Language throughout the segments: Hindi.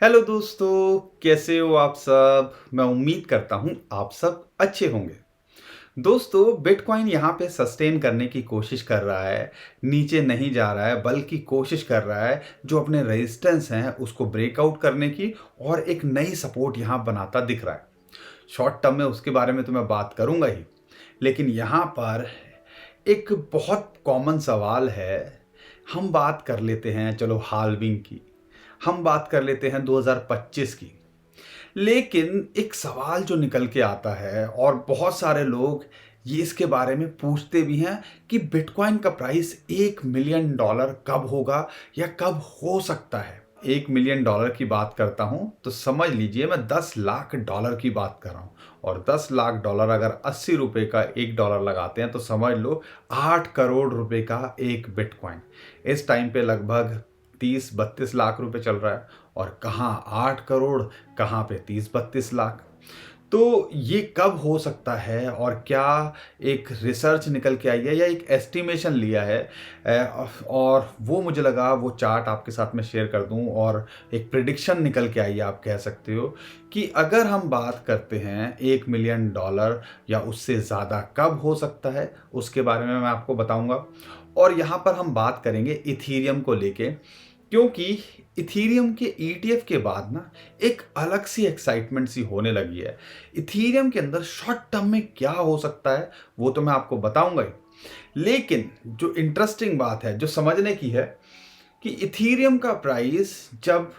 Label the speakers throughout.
Speaker 1: हेलो दोस्तों, कैसे हो आप सब। मैं उम्मीद करता हूँ आप सब अच्छे होंगे। दोस्तों, बिटकॉइन यहाँ पे सस्टेन करने की कोशिश कर रहा है, नीचे नहीं जा रहा है बल्कि कोशिश कर रहा है जो अपने रेजिस्टेंस हैं उसको ब्रेकआउट करने की और एक नई सपोर्ट यहाँ बनाता दिख रहा है। शॉर्ट टर्म में उसके बारे में तो मैं बात करूंगा ही, लेकिन यहाँ पर एक बहुत कॉमन सवाल है। हम बात कर लेते हैं, चलो हाल्विंग की, हम बात कर लेते हैं 2025 की। लेकिन एक सवाल जो निकल के आता है और बहुत सारे लोग ये इसके बारे में पूछते भी हैं कि बिटकॉइन का प्राइस $1 मिलियन कब होगा या कब हो सकता है। $1 मिलियन की बात करता हूं तो समझ लीजिए मैं $10 लाख की बात कर रहा हूं। और $10 लाख अगर 80 रुपए का $1 लगाते हैं तो समझ लो 8 करोड़ रुपए का एक बिटकॉइन। इस टाइम पे लगभग 30-32 लाख रुपए चल रहा है। और कहाँ 8 करोड़, कहाँ पे 30-32 लाख। तो ये कब हो सकता है और क्या एक रिसर्च निकल के आई है या एक एस्टिमेशन लिया है। और वो मुझे लगा वो चार्ट आपके साथ में शेयर कर दूं और एक प्रिडिक्शन निकल के आई है, आप कह सकते हो कि अगर हम बात करते हैं $1 मिलियन या उससे ज़्यादा कब हो सकता है, उसके बारे में मैं आपको बताऊंगा। और यहाँ पर हम बात करेंगे इथीरियम को लेके, क्योंकि इथीरियम के ईटीएफ के बाद ना एक अलग सी एक्साइटमेंट सी होने लगी है। इथीरियम के अंदर शॉर्ट टर्म में क्या हो सकता है वो तो मैं आपको बताऊंगा ही, लेकिन जो इंटरेस्टिंग बात है जो समझने की है कि इथीरियम का प्राइस जब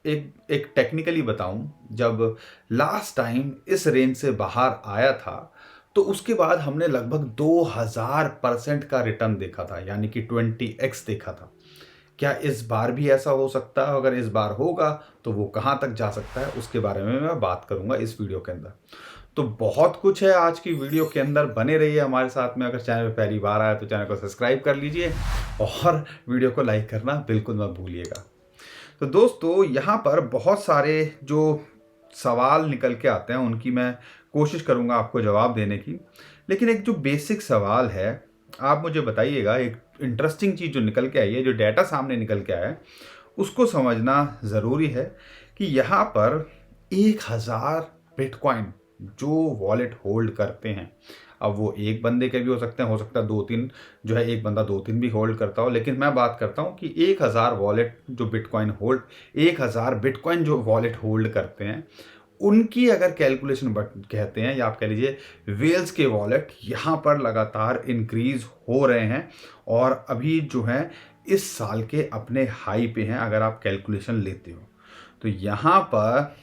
Speaker 1: एक एक टेक्निकली बताऊं, जब लास्ट टाइम इस रेंज से बाहर आया था तो उसके बाद हमने लगभग 2000% का रिटर्न देखा था, यानी कि 20x देखा था। क्या इस बार भी ऐसा हो सकता है? अगर इस बार होगा तो वो कहाँ तक जा सकता है उसके बारे में मैं बात करूंगा इस वीडियो के अंदर। तो बहुत कुछ है आज की वीडियो के अंदर, बने रहिए हमारे साथ में। अगर चैनल पे पहली बार आया तो चैनल को सब्सक्राइब कर लीजिए और वीडियो को लाइक करना बिल्कुल मत भूलिएगा। तो दोस्तों, यहाँ पर बहुत सारे जो सवाल निकल के आते हैं उनकी मैं कोशिश करूँगा आपको जवाब देने की। लेकिन एक जो बेसिक सवाल है, आप मुझे बताइएगा, एक इंटरेस्टिंग चीज़ जो निकल के आई है, जो डेटा सामने निकल के आया है, उसको समझना ज़रूरी है कि यहाँ पर 1000 बिटकॉइन जो वॉलेट होल्ड करते हैं, अब वो एक बंदे के भी हो सकता है दो तीन, जो है एक बंदा दो तीन भी होल्ड करता हो, लेकिन मैं बात करता हूँ कि 1000 वॉलेट जो बिटकॉइन होल्ड, 1000 बिटकॉइन जो वॉलेट होल्ड करते हैं, उनकी अगर कैलकुलेशन कहते हैं, या आप कह लीजिए वेल्स के वॉलेट यहाँ पर लगातार इंक्रीज हो रहे हैं और अभी जो है इस साल के अपने हाई पे हैं अगर आप कैलकुलेशन लेते हो। तो यहाँ पर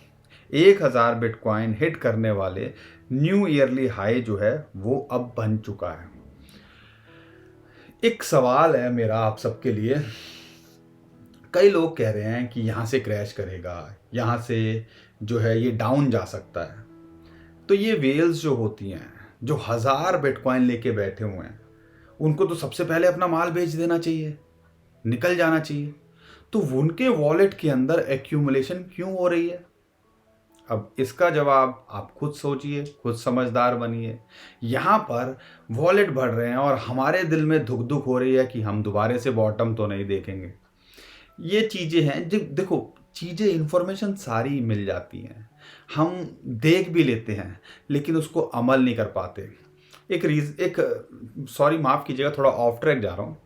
Speaker 1: 1000 बिटकॉइन हिट करने वाले न्यू ईयरली हाई जो है वो अब बन चुका है। एक सवाल है मेरा आप सबके लिए। कई लोग कह रहे हैं कि यहाँ से क्रैश करेगा, यहाँ से जो है ये डाउन जा सकता है। तो ये वेल्स जो होती हैं, जो 1000 बिटकॉइन लेके बैठे हुए हैं, उनको तो सबसे पहले अपना माल बेच देना चाहिए, निकल जाना चाहिए। तो उनके वॉलेट के अंदर एक्यूमुलेशन क्यों हो रही है? अब इसका जवाब आप खुद सोचिए, खुद समझदार बनिए। यहाँ पर वॉलेट बढ़ रहे हैं और हमारे दिल में धुक धुक हो रही है कि हम दोबारा से बॉटम तो नहीं देखेंगे। ये चीज़ें हैं जो देखो, चीज़ें इंफॉर्मेशन सारी मिल जाती हैं, हम देख भी लेते हैं लेकिन उसको अमल नहीं कर पाते। एक सॉरी माफ़ कीजिएगा, थोड़ा ऑफ ट्रैक जा रहा हूँ।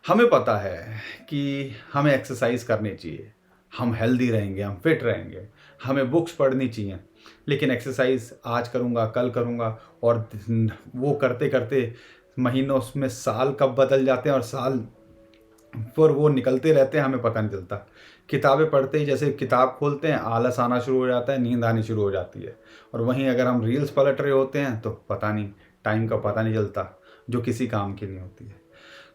Speaker 1: हमें पता है कि हमें एक्सरसाइज करनी चाहिए, हम हेल्दी रहेंगे, हम फिट रहेंगे, हमें बुक्स पढ़नी चाहिए। लेकिन एक्सरसाइज आज करूँगा, कल करूँगा, और वो करते करते महीनों में साल कब बदल जाते हैं और साल पर वो निकलते रहते हैं, हमें पता नहीं चलता। किताबें पढ़ते ही जैसे किताब खोलते हैं आलस आना शुरू हो जाता है, नींद आनी शुरू हो जाती है। और वहीं अगर हम रील्स पलट रहे होते हैं तो पता नहीं, टाइम का पता नहीं चलता, जो किसी काम की नहीं होती है।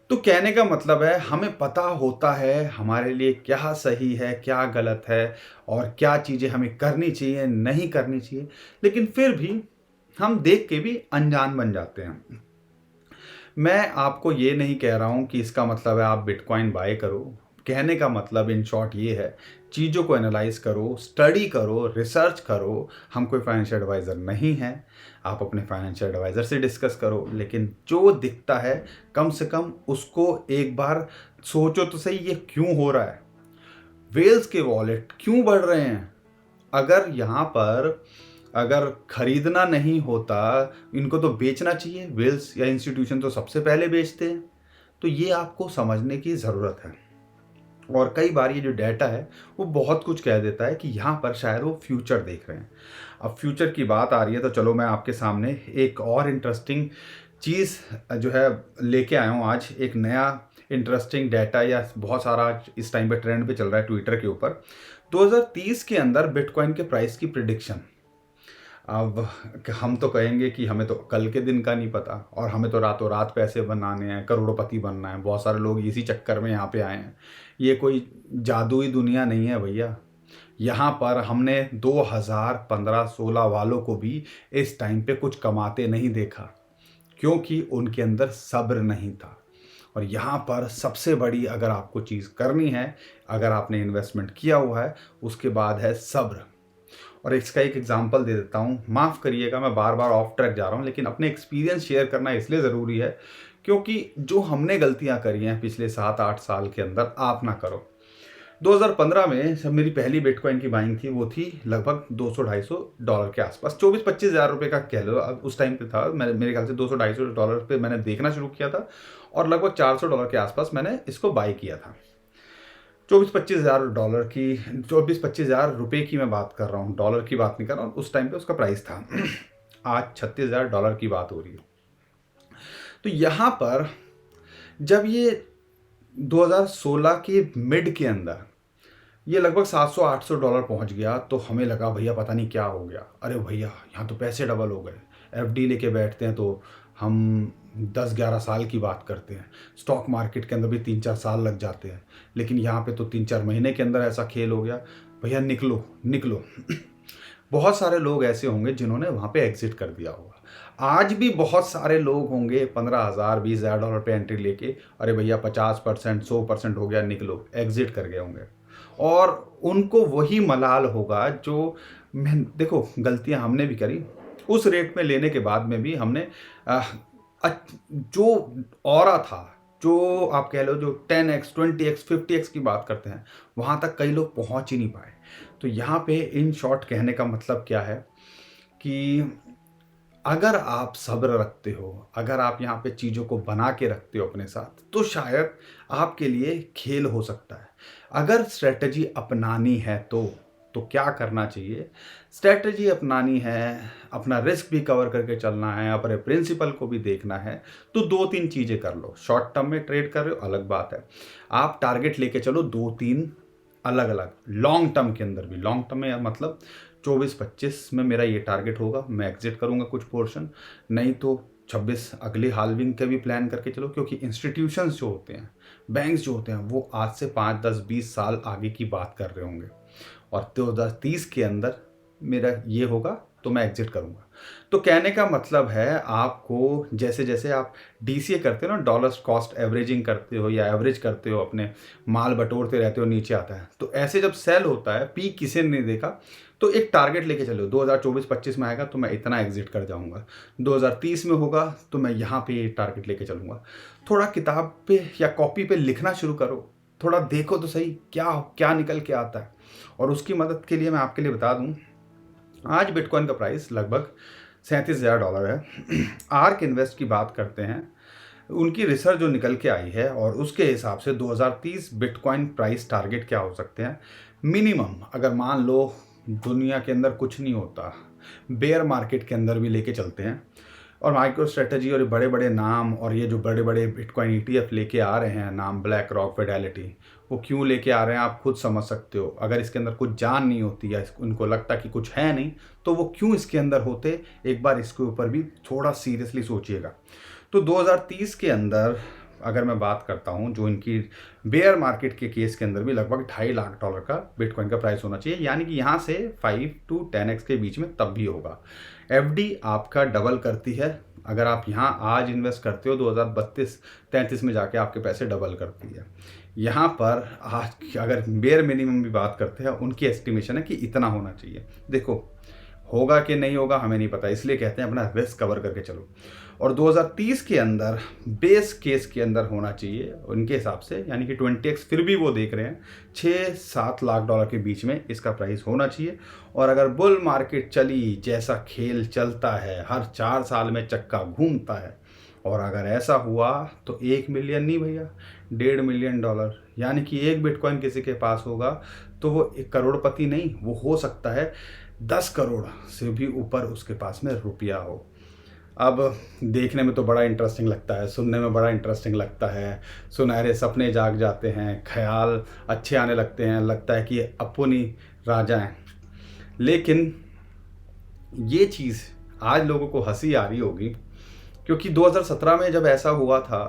Speaker 1: तो कहने का मतलब है हमें पता होता है हमारे लिए क्या सही है, क्या गलत है, और क्या चीज़ें हमें करनी चाहिए, नहीं करनी चाहिए, लेकिन फिर भी हम देख के भी अनजान बन जाते हैं। मैं आपको ये नहीं कह रहा हूँ कि इसका मतलब है आप बिटकॉइन बाय करो। कहने का मतलब इन शॉर्ट ये है, चीज़ों को एनालाइज करो, स्टडी करो, रिसर्च करो। हम कोई फाइनेंशियल एडवाइज़र नहीं हैं, आप अपने फाइनेंशियल एडवाइज़र से डिस्कस करो, लेकिन जो दिखता है कम से कम उसको एक बार सोचो तो सही, ये क्यों हो रहा है। वेल्स के वॉलेट क्यों बढ़ रहे हैं? अगर यहाँ पर अगर खरीदना नहीं होता, इनको तो बेचना चाहिए। वेल्स या इंस्टीट्यूशन तो सबसे पहले बेचते हैं। तो ये आपको समझने की ज़रूरत है। और कई बार ये जो डाटा है वो बहुत कुछ कह देता है कि यहाँ पर शायद वो फ्यूचर देख रहे हैं। अब फ्यूचर की बात आ रही है तो चलो मैं आपके सामने एक और इंटरेस्टिंग चीज़ जो है लेके आया हूँ आज। एक नया इंटरेस्टिंग डाटा या बहुत सारा इस टाइम पे ट्रेंड पे चल रहा है ट्विटर के ऊपर। 2030 के अंदर बिटकॉइन के प्राइस की प्रिडिक्शन। अब हम तो कहेंगे कि हमें तो कल के दिन का नहीं पता और हमें तो रातों रात पैसे बनाने हैं, करोड़पति बनना है। बहुत सारे लोग इसी चक्कर में यहाँ पे आए हैं। ये कोई जादुई दुनिया नहीं है भैया। यहाँ पर हमने 2015-16 वालों को भी इस टाइम पे कुछ कमाते नहीं देखा, क्योंकि उनके अंदर सब्र नहीं था। और यहाँ पर सबसे बड़ी अगर आपको चीज़ करनी है, अगर आपने इन्वेस्टमेंट किया हुआ है, उसके बाद है सब्र। और इसका एक एग्जांपल दे देता हूँ। माफ़ करिएगा मैं बार बार ऑफ ट्रैक जा रहा हूँ, लेकिन अपने एक्सपीरियंस शेयर करना इसलिए ज़रूरी है क्योंकि जो हमने गलतियाँ करी हैं पिछले 7-8 साल के अंदर, आप ना करो। 2015 में जब मेरी पहली बिटकॉइन की बाइंग थी, वो थी लगभग $200-250 के आसपास, 24-25 हज़ार रुपये का कह लो। अब उस टाइम पे था, मैं मेरे ख्याल से $200-250 पे मैंने देखना शुरू किया था और लगभग $400 के आसपास मैंने इसको बाई किया था। 24-25 हज़ार रुपये की मैं बात कर रहा हूँ, डॉलर की बात नहीं कर रहा हूँ। उस टाइम पे उसका प्राइस था। आज $36,000 की बात हो रही है। तो यहाँ पर जब ये 2016 के मिड के अंदर ये लगभग $700-800 पहुँच गया, तो हमें लगा भैया पता नहीं क्या हो गया। अरे भैया यहाँ तो पैसे डबल हो गए। एफडी लेके बैठते हैं तो हम 10-11 साल की बात करते हैं। स्टॉक मार्केट के अंदर भी 3-4 साल लग जाते हैं, लेकिन यहाँ पे तो 3-4 महीने के अंदर ऐसा खेल हो गया। भैया निकलो निकलो। बहुत सारे लोग ऐसे होंगे जिन्होंने वहाँ पे एग्जिट कर दिया होगा। आज भी बहुत सारे लोग होंगे $15,000-20,000 पे एंट्री लेके, अरे भैया 50%, 100% हो गया, निकलो, एग्जिट कर गए होंगे। और उनको वही मलाल होगा जो देखो गलतियां हमने भी करी। उस रेट में लेने के बाद में भी हमने जो ऑरा था, जो आप कह लो जो 10x 20x 50x की बात करते हैं, वहाँ तक कई लोग पहुँच ही नहीं पाए। तो यहाँ पे इन शॉर्ट कहने का मतलब क्या है कि अगर आप सब्र रखते हो, अगर आप यहाँ पे चीज़ों को बना के रखते हो अपने साथ, तो शायद आपके लिए खेल हो सकता है। अगर स्ट्रेटजी अपनानी है तो क्या करना चाहिए? स्ट्रेटजी अपनानी है, अपना रिस्क भी कवर करके चलना है, अपने प्रिंसिपल को भी देखना है, तो 2-3 चीज़ें कर लो। शॉर्ट टर्म में ट्रेड कर रहे हो अलग बात है, आप टारगेट लेके चलो 2-3 अलग अलग। लॉन्ग टर्म के अंदर भी, लॉन्ग टर्म में मतलब 24-25 में मेरा ये टारगेट होगा, मैं एग्जिट करूँगा कुछ पोर्शन, नहीं तो 26 अगली हाल्विंग का भी प्लान करके चलो। क्योंकि इंस्टीट्यूशंस जो होते हैं, बैंक्स जो होते हैं, वो आज से 5-10-20 साल आगे की बात कर रहे होंगे और 2030 के अंदर मेरा ये होगा तो मैं एग्जिट करूँगा। तो कहने का मतलब है आपको जैसे जैसे आप डीसीए करते हो ना, डॉलर कॉस्ट एवरेजिंग करते हो या एवरेज करते हो, अपने माल बटोरते रहते हो, नीचे आता है, तो ऐसे जब सेल होता है, पीक किसी ने नहीं देखा, तो एक टारगेट लेके चलो 2024-25 में आएगा तो मैं इतना एग्जिट कर जाऊंगा, 2030 में होगा तो मैं यहाँ पे ये टारगेट लेके चलूँगा। थोड़ा किताब पे या कॉपी पे लिखना शुरू करो, थोड़ा देखो तो सही क्या क्या निकल के आता है। और उसकी मदद के लिए मैं आपके लिए बता दूं, आज बिटकॉइन का प्राइस लगभग $37,000 है। आर्क इन्वेस्ट की बात करते हैं, उनकी रिसर्च जो निकल के आई है और उसके हिसाब से 2030 बिटकॉइन प्राइस टारगेट क्या हो सकते हैं मिनिमम। अगर मान लो दुनिया के अंदर कुछ नहीं होता, बेयर मार्केट के अंदर भी लेके चलते हैं, और माइक्रो स्ट्रेटजी और बड़े बड़े नाम और ये जो बड़े बड़े बिटकॉइन ईटीएफ लेके आ रहे हैं, नाम ब्लैक रॉक, फिडेलिटी, वो क्यों लेके आ रहे हैं आप खुद समझ सकते हो। अगर इसके अंदर कुछ जान नहीं होती या उनको लगता कि कुछ है नहीं, तो वो क्यों इसके अंदर होते, एक बार इसके ऊपर भी थोड़ा सीरियसली सोचिएगा। तो 2030 के अंदर अगर मैं बात करता हूँ, जो इनकी बेयर मार्केट के केस के अंदर भी लगभग $2.5 लाख का बिटकॉइन का प्राइस होना चाहिए, यानी कि यहाँ से 5 to 10x के बीच में तब भी होगा। एफडी आपका डबल करती है, अगर आप यहाँ आज इन्वेस्ट करते हो 2032-33 में जाके आपके पैसे डबल करती है। यहाँ पर आज अगर बेयर मिनिमम भी बात करते हैं, उनकी एस्टिमेशन है कि इतना होना चाहिए। देखो होगा कि नहीं होगा हमें नहीं पता, इसलिए कहते हैं अपना रिस्क कवर करके चलो। और 2030 के अंदर बेस केस के अंदर होना चाहिए उनके हिसाब से, यानी कि 20x फिर भी वो देख रहे हैं 6-7 लाख डॉलर के बीच में इसका प्राइस होना चाहिए। और अगर बुल मार्केट चली, जैसा खेल चलता है हर 4 साल में चक्का घूमता है, और अगर ऐसा हुआ तो 1 मिलियन नहीं भैया, $1.5 मिलियन, यानी कि एक बिटकॉइन किसी के पास होगा तो वो एक करोड़पति नहीं, वो हो सकता है 10 करोड़ से भी ऊपर उसके पास में रुपया हो। अब देखने में तो बड़ा इंटरेस्टिंग लगता है, सुनने में बड़ा इंटरेस्टिंग लगता है, सुनहरे सपने जाग जाते हैं, ख्याल अच्छे आने लगते हैं, लगता है कि अपन ही राजा हैं। लेकिन ये चीज़ आज लोगों को हंसी आ रही होगी, क्योंकि 2017 में जब ऐसा हुआ था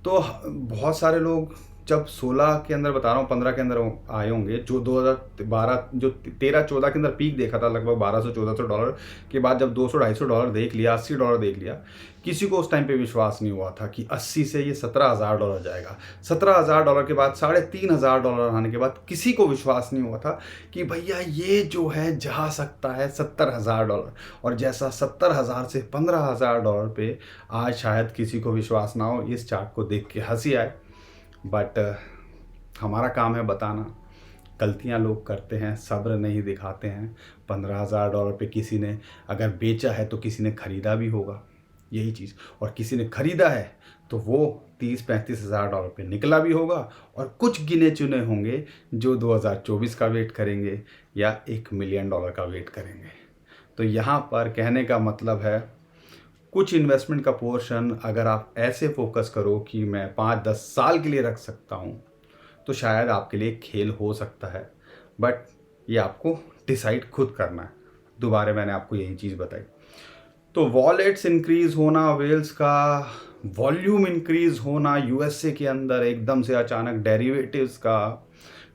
Speaker 1: तो बहुत सारे लोग, जब 16 के अंदर बता रहा हूँ 15 के अंदर आए होंगे, जो 2012 जो 13-14 के अंदर पीक देखा था लगभग $1200-1400 के बाद जब $200-250 देख लिया, $80 देख लिया, किसी को उस टाइम पे विश्वास नहीं हुआ था कि 80 से ये $17,000 जाएगा। $17,000 के बाद $3,500 आने के बाद किसी को विश्वास नहीं हुआ था कि भैया ये जो है जा सकता है $70,000। और जैसा 70,000 से $15,000 पे आज शायद किसी को विश्वास ना हो, इस चार्ट को देख के हंसी आए, बट हमारा काम है बताना। गलतियां लोग करते हैं, सब्र नहीं दिखाते हैं। $15,000 पे किसी ने अगर बेचा है तो किसी ने ख़रीदा भी होगा, यही चीज़, और किसी ने ख़रीदा है तो वो $30-35,000 पे निकला भी होगा, और कुछ गिने चुने होंगे जो 2024 का वेट करेंगे या $1 मिलियन का वेट करेंगे। तो यहाँ पर कहने का मतलब है, कुछ इन्वेस्टमेंट का पोर्शन अगर आप ऐसे फोकस करो कि मैं 5-10 साल के लिए रख सकता हूँ, तो शायद आपके लिए खेल हो सकता है, बट ये आपको डिसाइड खुद करना है। दोबारा मैंने आपको यही चीज़ बताई। तो वॉलेट्स इंक्रीज़ होना, वेल्स का वॉल्यूम इंक्रीज़ होना यूएसए के अंदर एकदम से अचानक, डेरिवेटिव्स का,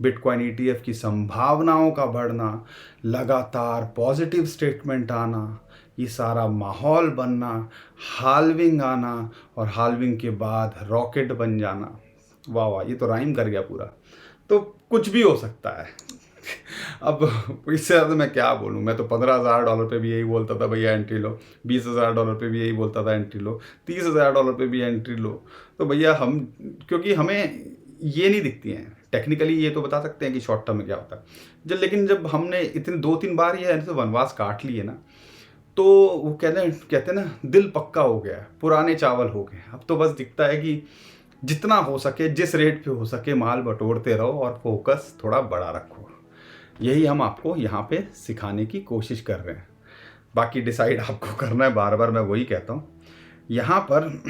Speaker 1: बिटकॉइन ईटीएफ की संभावनाओं का बढ़ना, लगातार पॉजिटिव स्टेटमेंट आना, ये सारा माहौल बनना, हाल्विंग आना, और हाल्विंग के बाद रॉकेट बन जाना, वाह वाह, ये तो राइम कर गया पूरा। तो कुछ भी हो सकता है। अब इससे ज़्यादा मैं क्या बोलूँ, मैं तो $15,000 पे भी यही बोलता था भैया एंट्री लो, $20,000 पे भी यही बोलता था एंट्री लो, $30,000 पे भी एंट्री लो। तो भैया हम, क्योंकि हमें ये नहीं दिखती हैं टेक्निकली, ये तो बता सकते हैं कि शॉर्ट टर्म में क्या होता है, लेकिन जब हमने इतने 2-3 बार ये ऐसे वनवास काट लिए ना, तो वो कहते ना, दिल पक्का हो गया है, पुराने चावल हो गए। अब तो बस दिखता है कि जितना हो सके, जिस रेट पे हो सके माल बटोरते रहो और फोकस थोड़ा बड़ा रखो। यही हम आपको यहाँ पे सिखाने की कोशिश कर रहे हैं, बाकी डिसाइड आपको करना है। बार बार मैं वही कहता हूँ। यहाँ पर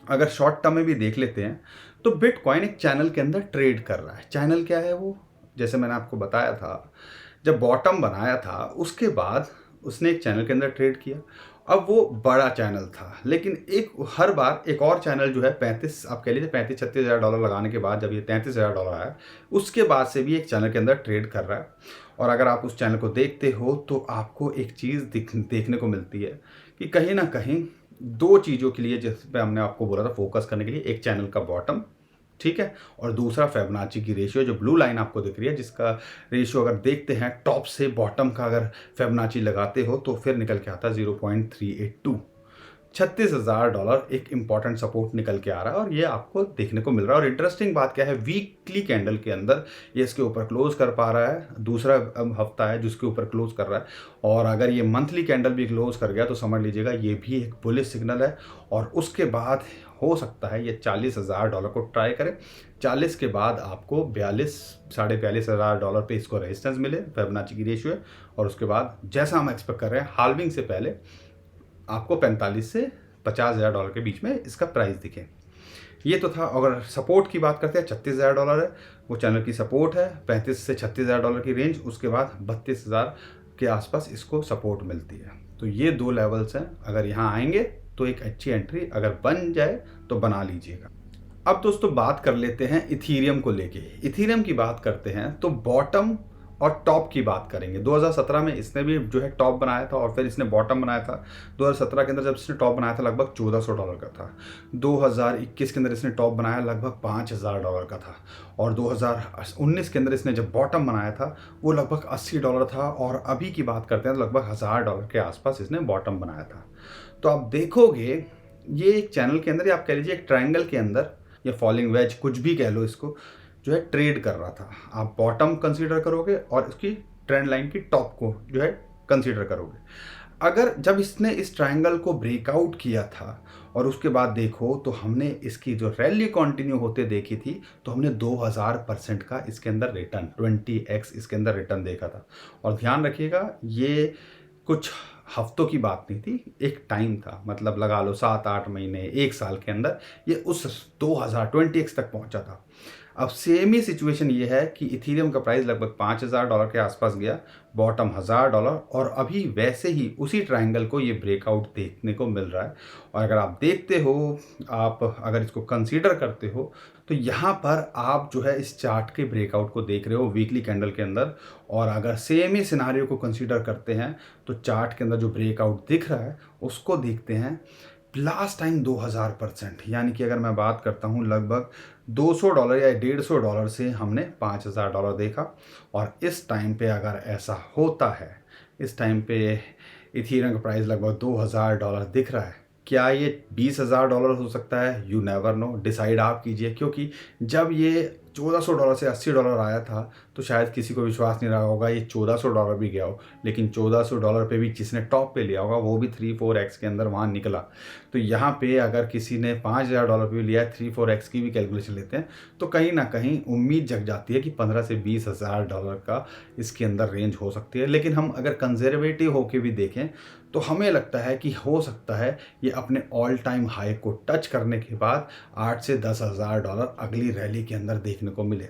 Speaker 1: अगर शॉर्ट टर्म में भी देख लेते हैं तो बिटकॉइन एक चैनल के अंदर ट्रेड कर रहा है। चैनल क्या है वो, जैसे मैंने आपको बताया था, जब बॉटम बनाया था उसके बाद उसने एक चैनल के अंदर ट्रेड किया। अब वो बड़ा चैनल था, लेकिन हर बार एक और चैनल जो है 35, आप कह लीजिए $35-36,000 लगाने के बाद जब ये $33,000 आया, उसके बाद से भी एक चैनल के अंदर ट्रेड कर रहा है। और अगर आप उस चैनल को देखते हो तो आपको एक चीज़ देखने को मिलती है कि कहीं ना कहीं 2 चीज़ों के लिए, जिस पे हमने आपको बोला था फोकस करने के लिए, एक चैनल का बॉटम, ठीक है, और दूसरा फिबोनाची की रेशियो, जो ब्लू लाइन आपको दिख रही है, जिसका रेशियो अगर देखते हैं टॉप से बॉटम का अगर फिबोनाची लगाते हो तो फिर निकल के आता है 0.382। $36,000 एक इंपॉर्टेंट सपोर्ट निकल के आ रहा है, और ये आपको देखने को मिल रहा है। और इंटरेस्टिंग बात क्या है, वीकली कैंडल के अंदर ये इसके ऊपर क्लोज कर पा रहा है, दूसरा हफ्ता है जिसके ऊपर क्लोज कर रहा है। और अगर ये मंथली कैंडल भी क्लोज कर गया तो समझ लीजिएगा ये भी एक बुलिश सिग्नल है। और उसके बाद हो सकता है ये $40,000 को ट्राई करें। 40 के बाद आपको 42-42,500 पे इसको रेजिस्टेंस मिले, फिबोनाची की रेशियो है। और उसके बाद जैसा हम एक्सपेक्ट कर रहे हैं, हाल्विंग से पहले आपको 45 से $50,000 के बीच में इसका प्राइस दिखे। ये तो था। अगर सपोर्ट की बात करते हैं, $36,000 है वो चैनल की सपोर्ट है, $35,000 से $36,000 की रेंज, उसके बाद 32,000 के आसपास इसको सपोर्ट मिलती है। तो ये 2 लेवल्स हैं, अगर यहाँ आएंगे तो एक अच्छी एंट्री अगर बन जाए तो बना लीजिएगा। अब दोस्तों बात कर लेते हैं इथीरियम को लेके। इथीरियम की बात करते हैं तो बॉटम और टॉप की बात करेंगे, 2017 में इसने भी जो है टॉप बनाया था और फिर इसने बॉटम बनाया था। 2017 के अंदर जब इसने टॉप बनाया था लगभग $1400 का था। 2021 के अंदर इसने टॉप बनाया लगभग $5000 का था। और 2019 के अंदर इसने जब बॉटम बनाया था वो लगभग $80 था। और अभी की बात करते हैं तो लगभग $1000 के आसपास इसने बॉटम बनाया था। तो आप देखोगे ये एक चैनल के अंदर, या आप कह लीजिए एक ट्रायंगल के अंदर, या फॉलिंग वेज कुछ भी कह लो इसको, जो है ट्रेड कर रहा था। आप बॉटम कंसीडर करोगे और इसकी ट्रेंड लाइन की टॉप को जो है कंसीडर करोगे। अगर जब इसने इस ट्रायंगल को ब्रेकआउट किया था और उसके बाद देखो तो हमने इसकी जो रैली कंटिन्यू होते देखी थी, तो हमने 2000% का इसके अंदर रिटर्न, 20x इसके अंदर रिटर्न देखा था। और ध्यान रखिएगा ये कुछ हफ्तों की बात नहीं थी, एक टाइम था, मतलब लगा लो 7-8 महीने, एक साल के अंदर ये उस 2020x तक पहुंचा था। अब सेम ही सिचुएशन ये है कि इथीरियम का प्राइस लगभग $5000 के आसपास गया, बॉटम $1000, और अभी वैसे ही उसी ट्रायंगल को ये ब्रेकआउट देखने को मिल रहा है। और अगर आप देखते हो, आप अगर इसको कंसीडर करते हो, तो यहाँ पर आप जो है इस चार्ट के ब्रेकआउट को देख रहे हो वीकली कैंडल के अंदर। और अगर सेम ही सिनारियो को कंसीडर करते हैं तो चार्ट के अंदर जो ब्रेकआउट दिख रहा है उसको देखते हैं लास्ट टाइम 2000%, यानी कि अगर मैं बात करता हूँ लगभग $200 या $150 से हमने $5000 देखा। और इस टाइम पे अगर ऐसा होता है, इस टाइम पे इथीरियम का प्राइस लगभग $2000 दिख रहा है, क्या ये $20000 हो सकता है? यू नेवर नो, डिसाइड आप कीजिए। क्योंकि जब ये $1400 से $80 आया था तो शायद किसी को विश्वास नहीं रहा होगा ये $1400 भी गया हो, लेकिन $1400 पे भी जिसने टॉप पे लिया होगा वो भी 3-4x के अंदर वहाँ निकला। तो यहाँ पे अगर किसी ने $5000 पे भी लिया है, 3-4x की भी कैलकुलेशन लेते हैं, तो कहीं ना कहीं उम्मीद जग जाती है कि $15 से $20000 का इसके अंदर रेंज हो सकती है। लेकिन हम अगर कंजर्वेटिव होके भी देखें तो हमें लगता है कि हो सकता है ये अपने ऑल टाइम हाई को टच करने के बाद $8 से $10,000 अगली रैली के अंदर देखने को मिले।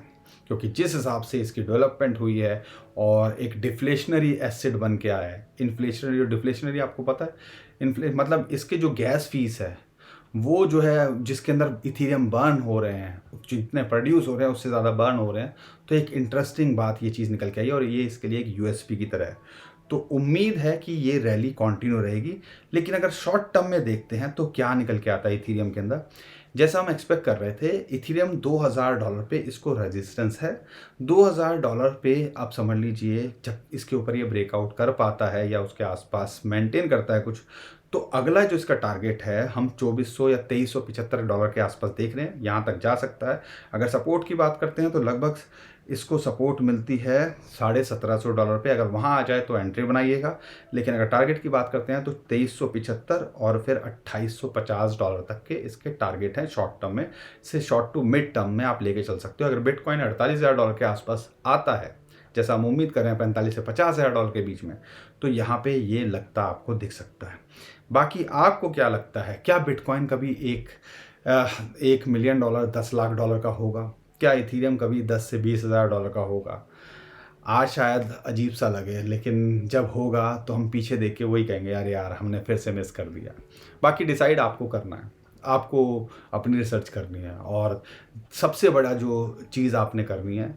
Speaker 1: क्योंकि जिस हिसाब से इसकी डेवलपमेंट हुई है और एक डिफ्लेशनरी एसेट बन के आया है, इन्फ्लेशनरी और डिफ्लेशनरी आपको पता है, मतलब इसके जो गैस फीस है वो जो है जिसके अंदर इथीरियम बर्न हो रहे हैं, जितने प्रोड्यूस हो रहे हैं उससे ज़्यादा बर्न हो रहे हैं। तो एक इंटरेस्टिंग बात ये चीज़ निकल के आई और ये इसके लिए एक यूएसपी की तरह है। तो उम्मीद है कि ये रैली कंटिन्यू रहेगी। लेकिन अगर शॉर्ट टर्म में देखते हैं तो क्या निकल के आता है इथीरियम के अंदर, जैसा हम एक्सपेक्ट कर रहे थे, इथीरियम $2000 पे इसको रेजिस्टेंस है। $2000 पे आप समझ लीजिए जब इसके ऊपर ये ब्रेकआउट कर पाता है या उसके आसपास मेंटेन करता है कुछ, तो अगला जो इसका टारगेट है हम $2400 या $2375 के आसपास देख रहे हैं, यहाँ तक जा सकता है। अगर सपोर्ट की बात करते हैं तो लगभग इसको सपोर्ट मिलती है $1750 पे, अगर वहाँ आ जाए तो एंट्री बनाइएगा। लेकिन अगर टारगेट की बात करते हैं तो 2375 और फिर $2850 तक के इसके टारगेट हैं शॉर्ट टर्म में। से शॉर्ट टू मिड टर्म में आप लेके चल सकते हो। अगर बिटकॉइन $48,000 के आसपास आता है, जैसा हम उम्मीद कर रहे हैं 45 से $50,000 के बीच में, तो यहाँ पे ये लगता आपको दिख सकता है। बाकी आपको क्या लगता है, क्या बिटकॉइन कभी $1 मिलियन, $10 लाख का होगा? क्या इथीरियम कभी 10 से 20,000 डॉलर का होगा? आज शायद अजीब सा लगे, लेकिन जब होगा तो हम पीछे देख के वही कहेंगे यार यार हमने फिर से मिस कर दिया। बाकी डिसाइड आपको करना है, आपको अपनी रिसर्च करनी है। और सबसे बड़ा जो चीज़ आपने करनी है,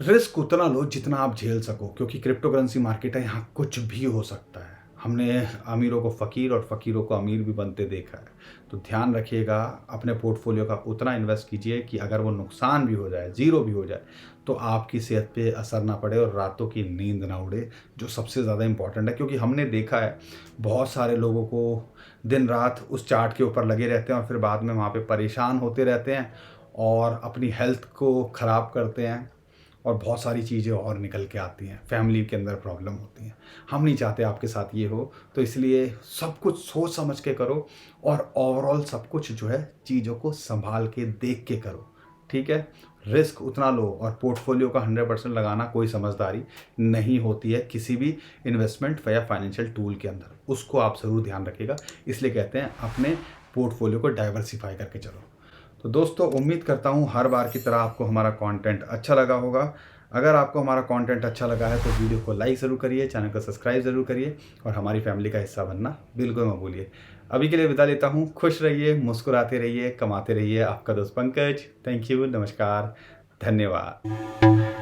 Speaker 1: रिस्क उतना लो जितना आप झेल सको, क्योंकि क्रिप्टो करेंसी मार्केट है, यहाँ कुछ भी हो सकता है। हमने अमीरों को फ़कीर और फ़कीरों को अमीर भी बनते देखा है। तो ध्यान रखिएगा, अपने पोर्टफोलियो का उतना इन्वेस्ट कीजिए कि अगर वो नुकसान भी हो जाए, ज़ीरो भी हो जाए, तो आपकी सेहत पे असर ना पड़े और रातों की नींद ना उड़े, जो सबसे ज़्यादा इम्पॉर्टेंट है। क्योंकि हमने देखा है बहुत सारे लोगों को दिन रात उस चार्ट के ऊपर लगे रहते हैं और फिर बाद में वहाँ पर परेशान होते रहते हैं और अपनी हेल्थ को ख़राब करते हैं और बहुत सारी चीज़ें और निकल के आती हैं, फैमिली के अंदर प्रॉब्लम होती हैं। हम नहीं चाहते आपके साथ ये हो, तो इसलिए सब कुछ सोच समझ के करो और ओवरऑल सब कुछ जो है चीज़ों को संभाल के देख के करो, ठीक है। रिस्क उतना लो और पोर्टफोलियो का 100% लगाना कोई समझदारी नहीं होती है किसी भी इन्वेस्टमेंट या फाइनेंशियल टूल के अंदर, उसको आप ज़रूर ध्यान रखिएगा। इसलिए कहते हैं अपने पोर्टफोलियो को डाइवर्सिफाई करके चलो। तो दोस्तों, उम्मीद करता हूँ हर बार की तरह आपको हमारा कंटेंट अच्छा लगा होगा। अगर आपको हमारा कंटेंट अच्छा लगा है तो वीडियो को लाइक ज़रूर करिए, चैनल को सब्सक्राइब ज़रूर करिए और हमारी फैमिली का हिस्सा बनना बिल्कुल मत भूलिए। अभी के लिए विदा लेता हूँ। खुश रहिए, मुस्कुराते रहिए, कमाते रहिए। आपका दोस्त पंकज। थैंक यू, नमस्कार, धन्यवाद।